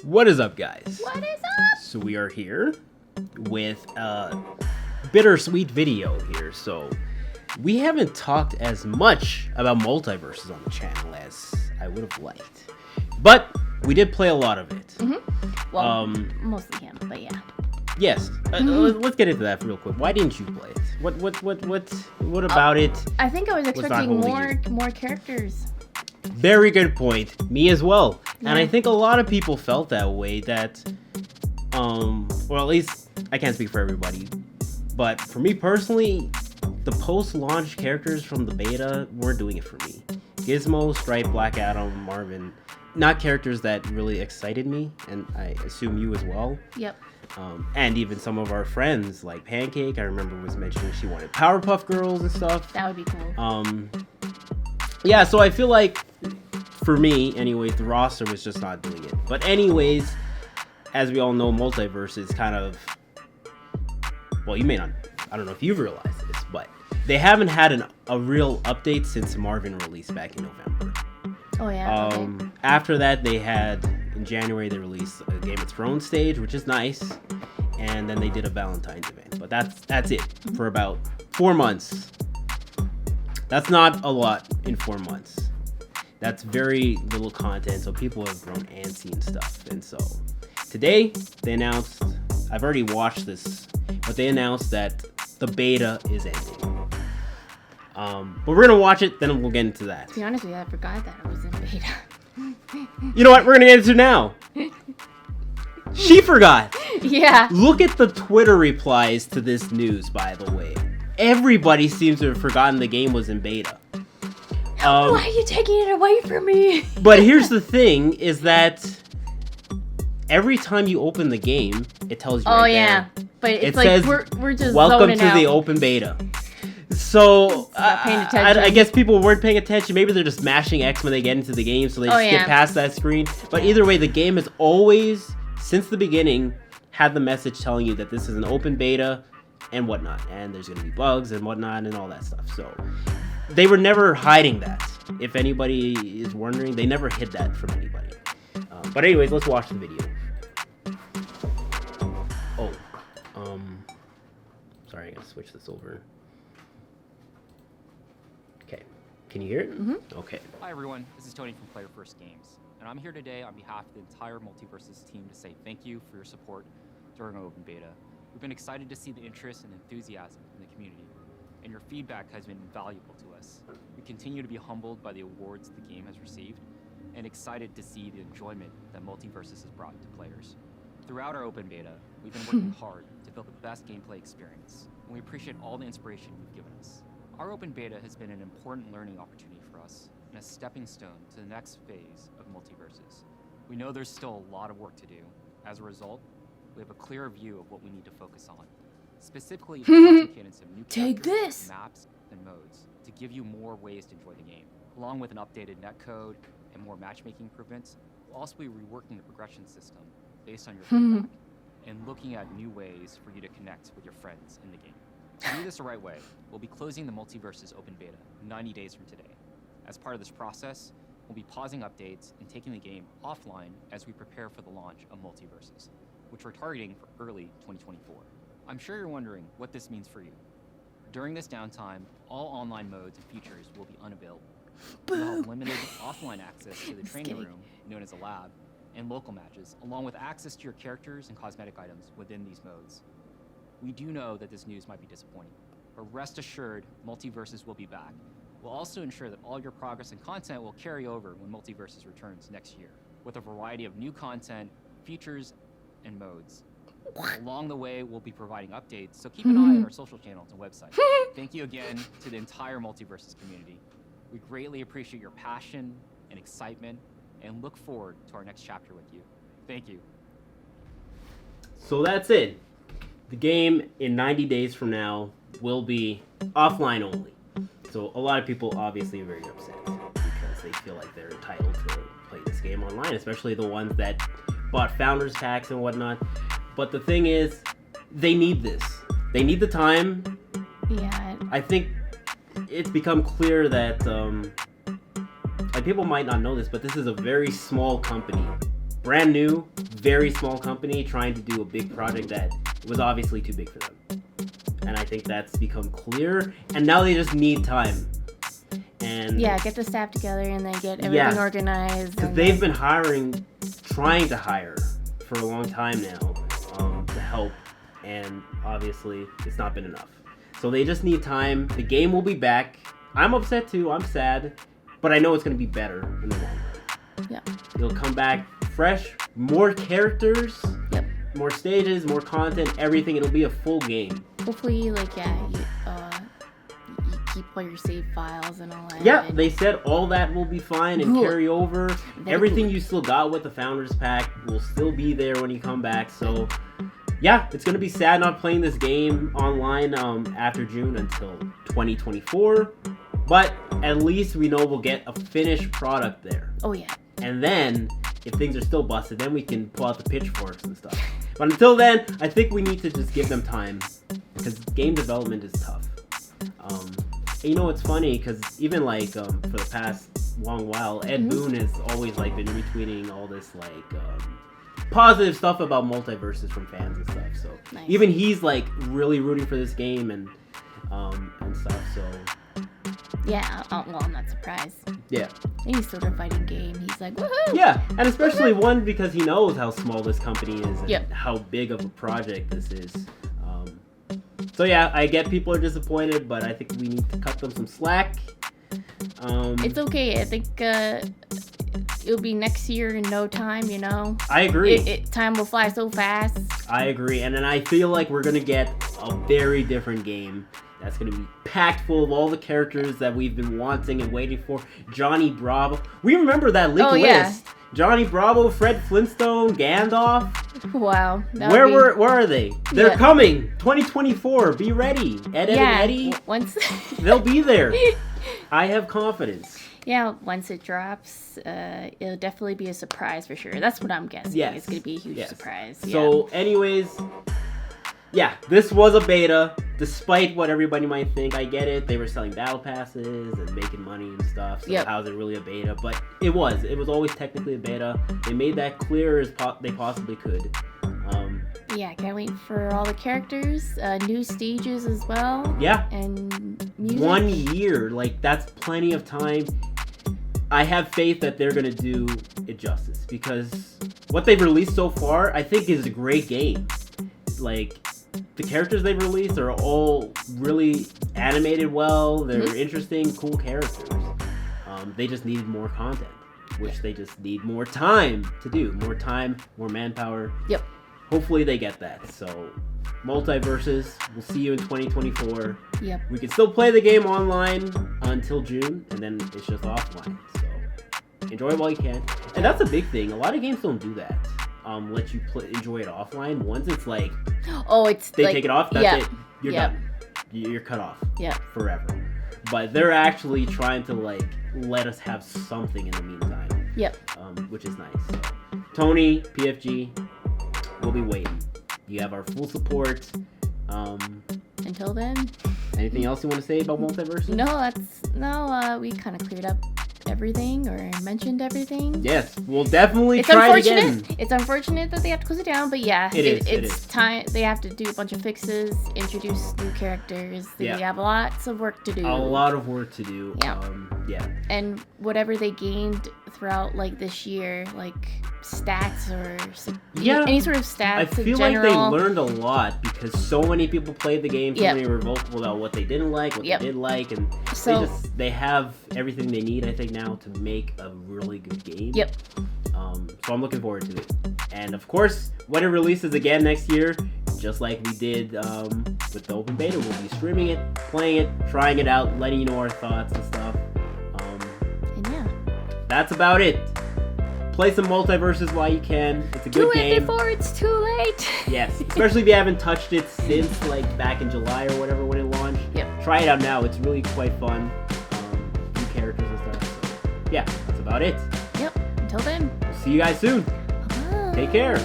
What is up, guys? What is up? So we are here with a bittersweet video here. So we haven't talked as much about MultiVersus on the channel as I would have liked, but we did play a lot of it. Mm-hmm. Well, mostly him, but yeah. Yes. Let's get into that real quick. Why didn't you play it? What about it? I think I was expecting more characters. Very good point. Me as well. Yeah. And I think a lot of people felt that way, that well, at least I can't speak for everybody, but for me personally, the post-launch characters from the beta weren't doing it for me. Gizmo, Stripe, Black Adam, Marvin, not characters that really excited me, and I assume you as well. Yep. And even some of our friends, like Pancake, I remember was mentioning she wanted Powerpuff Girls and stuff. That would be cool. Yeah, so I feel like, for me, anyways, the roster was just not doing it. But anyways, as we all know, MultiVersus is kind of, well, you may not, I don't know if you've realized this, but they haven't had a real update since Marvin released back in November. Oh, yeah? Okay. After that, they had, in January, they released a Game of Thrones stage, which is nice. And then they did a Valentine's event. But that's it for about 4 months. That's not a lot in 4 months. That's very little content, so people have grown antsy and stuff. And so today they announced, I've already watched this, but they announced that the beta is ending. But we're gonna watch it, then we'll get into that. To be honest with you, I forgot that I was in beta. You know what? We're gonna get into it now. She forgot. Yeah. Look at the Twitter replies to this news, by the way. Everybody seems to have forgotten the game was in beta. Why are you taking it away from me? But here's the thing, is that every time you open the game, it tells you right yeah. there. But it's It like, says, we're just welcome to zoning out. the open beta. So, Not paying attention. I guess people weren't paying attention. Maybe they're just mashing X when they get into the game, so they just skip past that screen. But either way, the game has always, since the beginning, had the message telling you that this is an open beta and whatnot. And there's going to be bugs and whatnot and all that stuff. So, they were never hiding that. If anybody is wondering, they never hid that from anybody. But anyways, let's watch the video. Sorry, I gotta switch this over. Okay, can you hear it? Mm-hmm. Okay. Hi everyone, this is Tony from Player First Games, and I'm here today on behalf of the entire MultiVersus team to say thank you for your support during our open beta. We've been excited to see the interest and enthusiasm in the community, and your feedback has been invaluable to us. We continue to be humbled by the awards the game has received, and excited to see the enjoyment that MultiVersus has brought to players. Throughout our open beta, we've been working hard to build the best gameplay experience, and we appreciate all the inspiration you've given us. Our open beta has been an important learning opportunity for us, and a stepping stone to the next phase of MultiVersus. We know there's still a lot of work to do. As a result, we have a clear view of what we need to focus on. Specifically, the cadence of new characters, maps, and modes to give you more ways to enjoy the game. Along with an updated netcode and more matchmaking improvements, we'll also be reworking the progression system based on your feedback and looking at new ways for you to connect with your friends in the game. To do this the right way, we'll be closing the MultiVersus open beta 90 days from today. As part of this process, we'll be pausing updates and taking the game offline as we prepare for the launch of MultiVersus, which we're targeting for early 2024. I'm sure you're wondering what this means for you. During this downtime, all online modes and features will be unavailable. We'll have limited offline access to the training room, known as a lab, and local matches, along with access to your characters and cosmetic items within these modes. We do know that this news might be disappointing, but rest assured, MultiVersus will be back. We'll also ensure that all your progress and content will carry over when MultiVersus returns next year, with a variety of new content, features, and modes. Along the way, we'll be providing updates, so keep an eye on our social channels and website. Thank you again to the entire MultiVersus community. We greatly appreciate your passion and excitement, and look forward to our next chapter with you. Thank you. So that's it. The game in 90 days from now will be offline only. So a lot of people obviously are very upset because they feel like they're entitled to play this game online, especially the ones that bought founders packs and whatnot. But the thing is, they need this. They need the time. Yeah. I think it's become clear that like people might not know this, but this is a very small company brand new, very small company trying to do a big project that was obviously too big for them. And I think that's become clear. And now they just need time. And yeah, get the staff together and then get everything organized. Because they've been trying to hire for a long time now to help. And obviously, it's not been enough. So they just need time. The game will be back. I'm upset too. I'm sad. But I know it's going to be better in the long run. Yeah. It'll come back fresh, more characters, Yep. more stages, more content, everything. It'll be a full game. Hopefully, you keep all your save files and all that. Yeah, they said all that will be fine and carry over. Everything you still got with the Founders Pack will still be there when you come back. So, yeah, it's going to be sad not playing this game online after June until 2024. But at least we know we'll get a finished product there. Oh, yeah. And then, if things are still busted, then we can pull out the pitchforks and stuff. But until then, I think we need to just give them time. Because game development is tough. And you know, it's funny, because even, for the past long while, Ed Boon has always, been retweeting all this, positive stuff about MultiVersus from fans and stuff. So, nice. Even he's, really rooting for this game and stuff, so... Yeah, well, I'm not surprised. Yeah. Any sort of fighting game, he's like, woohoo! Yeah, and especially one because he knows how small this company is and how big of a project this is. So yeah, I get people are disappointed, but I think we need to cut them some slack. It's okay. I think it'll be next year in no time, you know? I agree. Time will fly so fast. I agree, and then I feel like we're going to get a very different game. That's going to be packed full of all the characters that we've been wanting and waiting for. Johnny Bravo. We remember that leaked list. Johnny Bravo, Fred Flintstone, Gandalf. Wow. Where are they? They're coming. 2024. Be ready. Ed and Eddie. Once they'll be there. I have confidence. Yeah, once it drops, it'll definitely be a surprise for sure. That's what I'm guessing. Yes. It's going to be a huge surprise. So, anyways... Yeah, this was a beta, despite what everybody might think. I get it. They were selling battle passes and making money and stuff. So how is it really a beta? But it was. It was always technically a beta. They made that clear as they possibly could. Yeah, can't wait for all the characters, new stages as well. Yeah. And music. 1 year. That's plenty of time. I have faith that they're going to do it justice. Because what they've released so far, I think, is a great game. The characters they've released are all really animated well. They're interesting, cool characters. They just needed more content, which they just need more time to do. More time, more manpower. Yep. Hopefully they get that. So, MultiVersus, we'll see you in 2024. Yep. We can still play the game online until June, and then it's just offline. So, enjoy it while you can. And that's a big thing. A lot of games don't do that. Let you enjoy it offline. Once it's they take it off, that's it. You're done. You're cut off. Yeah. Forever. But they're actually trying to let us have something in the meantime. Yep. Which is nice. So, Tony, PFG, we'll be waiting. You have our full support. Until then. Anything else you want to say about MultiVersus? No, we kind of cleared up everything or mentioned everything. Yes, we'll definitely try it again. It's unfortunate that they have to close it down, but yeah, it's time. They have to do a bunch of fixes, introduce new characters. They have lots of work to do. A lot of work to do. Yeah. And whatever they gained throughout this year, stats or any sort of stats. I feel like they learned a lot because so many people played the game. So many were vocal about what they didn't like, what they did like, and they have everything they need, I think, now to make a really good game. Yep. So I'm looking forward to it. And of course, when it releases again next year, just like we did with the open beta, we'll be streaming it, playing it, trying it out, letting you know our thoughts and stuff. That's about it. Play some MultiVersus while you can. It's a good game. Do it before it's too late. Yes, especially if you haven't touched it since back in July or whatever when it launched. Yep. Try it out now. It's really quite fun. New characters and stuff. So, yeah, that's about it. Yep. Until then. See you guys soon. Bye. Take care.